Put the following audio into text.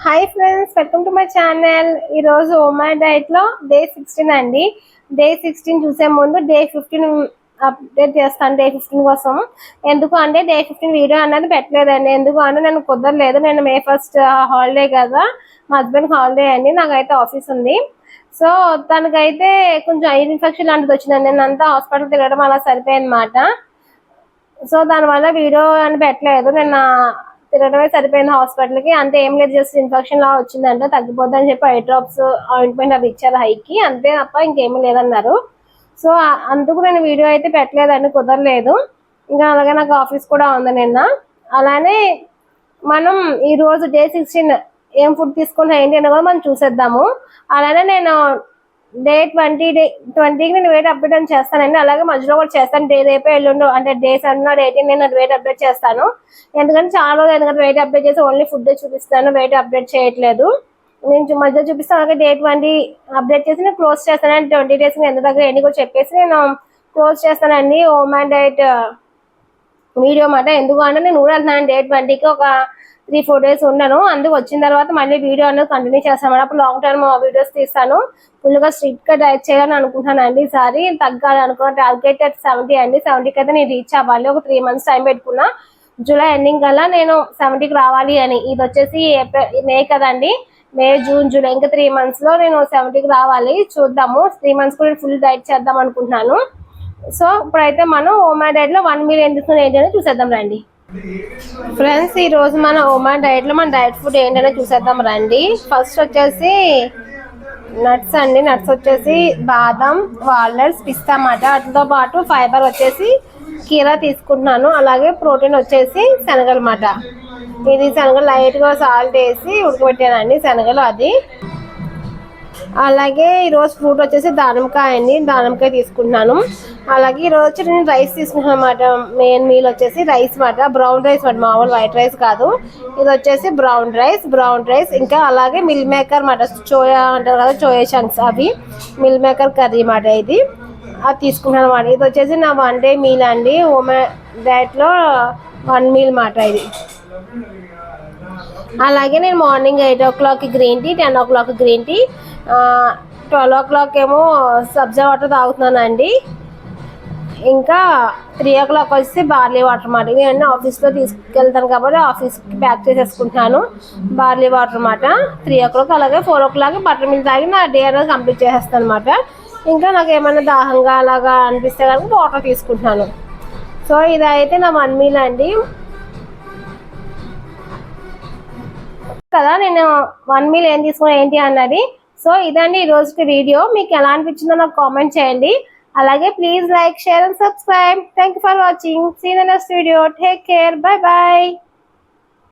Hi friends, welcome to my channel. ఈరోజు oh my డైట్లో day 16 అండి. డే 16 చూసే ముందు డే 15 అప్డేట్ చేస్తాను. డే 15 కోసం ఎందుకు అంటే డే 15 వీడియో అనేది పెట్టలేదండి. ఎందుకు అంటే నేను కుదరలేదు. నేను మే 1 హాలిడే కదా, మా హస్బెండ్ హాలిడే అండి, నాకైతే ఆఫీస్ ఉంది. సో తనకైతే కొంచెం ఐ ఇన్ఫెక్షన్ లాంటిది వచ్చిందండి. నేను అంతా హాస్పిటల్ తిరగడం అలా సరిపోయింది అనమాట. సో దానివల్ల వీడియో అని పెట్టలేదు. నేను తిరగడమే సరిపోయింది హాస్పిటల్కి. అంతే, ఏం లేదు, జస్ట్ ఇన్ఫెక్షన్ లా వచ్చిందంటే తగ్గిపోద్ది అని చెప్పి ఐ డ్రాప్స్ ఆయింట్మెంట్ అవి ఇచ్చారు హైకి, అంతే తప్ప ఇంకేమీ లేదన్నారు. సో అందుకు నేను వీడియో అయితే పెట్టలేదండి, కుదరలేదు. ఇంకా అలాగే నాకు ఆఫీస్ కూడా ఉంది నిన్న. అలానే మనం ఈరోజు డే 16 ఏం ఫుడ్ తీసుకుంటా ఏంటి అని కూడా మనం చూసేద్దాము. అలానే నేను డే 20కి నేను వెయిట్ అప్డేట్ అని చేస్తానండి. అలాగే మధ్యలో కూడా చేస్తాను. రేపే ఎల్లుండు అంటే డే 7 18 నేను వెయిట్ అప్డేట్ చేస్తాను. ఎందుకంటే చాలా రోజులు ఎందుకంటే వెయిట్ అప్డేట్ చేసి ఓన్లీ ఫుడ్ చూపిస్తాను, వెయిట్ అప్డేట్ చేయట్లేదు. నేను మధ్య చూపిస్తాను. అలాగే డే 20 అప్డేట్ చేసి నేను క్లోజ్ చేస్తానండి. 20 days ఎంత దగ్గర ఎన్ని కూడా చెప్పేసి నేను క్లోజ్ చేస్తానండి ఓమై డైట్ వీడియో మాట. ఎందుకు అంటే నేను కూడా వెళ్తున్నాను డే 20కి, ఒక 3-4 days ఉన్నాను. అందుకు వచ్చిన తర్వాత మళ్ళీ వీడియో అనేది కంటిన్యూ చేస్తాను. అప్పుడు లాంగ్ టర్మ్ వీడియోస్ తీస్తాను. ఫుల్గా స్ట్రిక్ట్గా డైట్ చేయాలని అనుకుంటున్నాను అండి. ఈసారి తగ్గాలి అనుకున్న టార్గెట్ 70 అండి. 70కి అయితే నేను రీచ్ అవ్వాలి. ఒక 3 months టైం పెట్టుకున్నా. జూలై ఎండింగ్ కల్లా నేను 70కి రావాలి అని. ఇది వచ్చేసి మే కదండి, మే జూన్ జూలై ఇంకా 3 months లో నేను 70కి రావాలి. చూద్దాము, 3 months కూడా ఫుల్ డైట్ చేద్దాం అనుకుంటున్నాను. సో ఇప్పుడైతే మనం ఓమై డైట్లో 1 meal ఏం తీసుకుని ఏంటనే చూసేద్దాం రండి. ఫ్రెండ్స్, ఈ రోజు మన ఓమై డైట్లో మన డైట్ ఫుడ్ ఏంటనే చూసేద్దాం రండి. ఫస్ట్ వచ్చేసి నట్స్ అండి. నట్స్ వచ్చేసి బాదం, వాల్నట్స్, పిస్తా అన్నమాట. వాటితో పాటు ఫైబర్ వచ్చేసి కీరా తీసుకుంటున్నాను. అలాగే ప్రోటీన్ వచ్చేసి శనగలు అన్నమాట. ఇది శనగలు లైట్గా సాల్ట్ వేసి ఉడకబెట్టానండి శనగలు అది. అలాగే ఈరోజు ఫ్రూట్ వచ్చేసి దానిమ్మకాయ అండి, దానిమ్మకాయ తీసుకుంటున్నాను. అలాగే ఈరోజు వచ్చి నేను రైస్ తీసుకుంటున్నాను అనమాట. మెయిన్ మీల్ వచ్చేసి రైస్ మాట, బ్రౌన్ రైస్ మాట, మామూలు వైట్ రైస్ కాదు. ఇది వచ్చేసి బ్రౌన్ రైస్. ఇంకా అలాగే మిల్ మేకర్ మాట, చోయా అంటారు కదా, చోయా చంక్స్, అవి మిల్ మేకర్ కర్రీ మాట. ఇది అది తీసుకుంటున్నాను అనమాట. ఇది వచ్చేసి నా 1 day మీల్ అండి. ఓమై డైట్లో 1 meal మాట ఇది. అలాగే నేను morning 8 o'clock green tea, 10 o'clock green tea, 12 o'clock ఏమో సబ్జా వాటర్ తాగుతున్నానండి. ఇంకా 3 o'clock వచ్చేసి బార్లీ వాటర్ అన్నమాట. ఇవి అన్నీ ఆఫీస్లో తీసుకెళ్తాను కాబట్టి ఆఫీస్కి ప్యాక్ చేసేసుకుంటున్నాను బార్లీ వాటర్ అన్నమాట. 3 o'clock అలాగే 4 o'clock బటర్ మిల్క్ తాగి నా డే అనేది కంప్లీట్ చేసేస్తాను అనమాట. ఇంకా నాకు ఏమైనా దాహంగా అలాగా అనిపిస్తే కనుక వాటర్ తీసుకుంటున్నాను. సో ఇదైతే నా 1 meal అండి కదా. నేను 1 meal ఏం తీసుకున్నా ఏంటి అన్నది. సో ఇదండి ఈ రోజుకి వీడియో. మీకు ఎలా అనిపించిందో నాకు కామెంట్ చేయండి. అలాగే please like, share and subscribe. Thank you for watching. See you in the next video. Take care. Bye bye.